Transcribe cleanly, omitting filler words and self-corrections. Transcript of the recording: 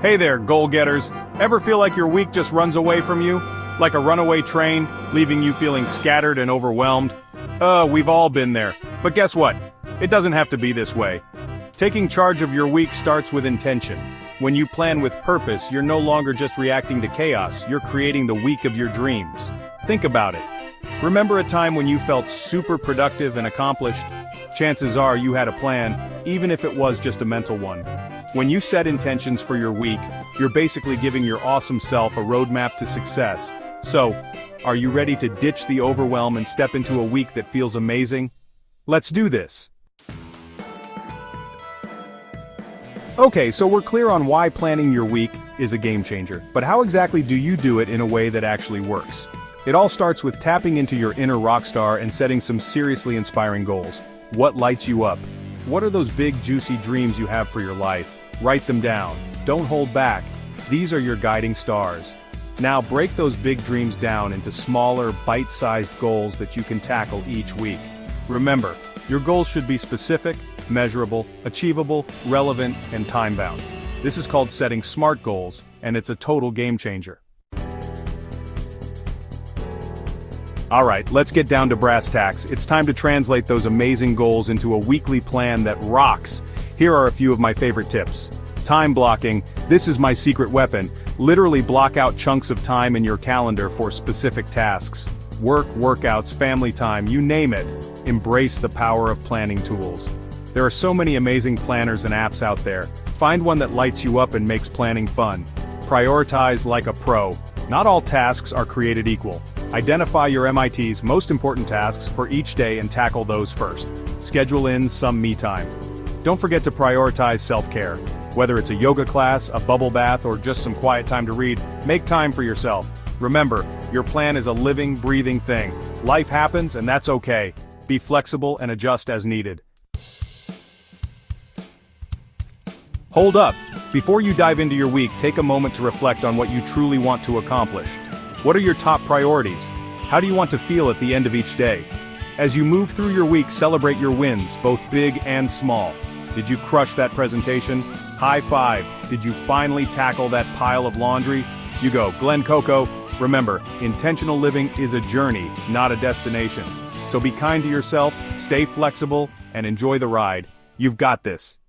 Hey there, goal-getters. Ever feel like your week just runs away from you? Like a runaway train, leaving you feeling scattered and overwhelmed? We've all been there. But guess what? It doesn't have to be this way. Taking charge of your week starts with intention. When you plan with purpose, you're no longer just reacting to chaos, you're creating the week of your dreams. Think about it. Remember a time when you felt super productive and accomplished? Chances are you had a plan, even if it was just a mental one. When you set intentions for your week, you're basically giving your awesome self a roadmap to success. So, are you ready to ditch the overwhelm and step into a week that feels amazing? Let's do this! Okay, so we're clear on why planning your week is a game changer, but how exactly do you do it in a way that actually works? It all starts with tapping into your inner rock star and setting some seriously inspiring goals. What lights you up? What are those big juicy dreams you have for your life? Write them down. Don't hold back. These are your guiding stars. Now break those big dreams down into smaller, bite-sized goals that you can tackle each week. Remember, your goals should be specific, measurable, achievable, relevant, and time-bound. This is called setting SMART goals, and it's a total game changer. Alright, let's get down to brass tacks. It's time to translate those amazing goals into a weekly plan that rocks. Here are a few of my favorite tips. Time blocking. This is my secret weapon. Literally block out chunks of time in your calendar for specific tasks. Work, workouts, family time, you name it. Embrace the power of planning tools. There are so many amazing planners and apps out there. Find one that lights you up and makes planning fun. Prioritize like a pro. Not all tasks are created equal. Identify your MIT's most important tasks for each day and tackle those first. Schedule in some me time. Don't forget to prioritize self-care. Whether it's a yoga class, a bubble bath, or just some quiet time to read, make time for yourself. Remember, your plan is a living, breathing thing. Life happens, and that's okay. Be flexible and adjust as needed. Hold up! Before you dive into your week, take a moment to reflect on what you truly want to accomplish. What are your top priorities? How do you want to feel at the end of each day? As you move through your week, celebrate your wins, both big and small. Did you crush that presentation? High five. Did you finally tackle that pile of laundry? You go, Glenn Coco. Remember, intentional living is a journey, not a destination. So be kind to yourself, stay flexible, and enjoy the ride. You've got this.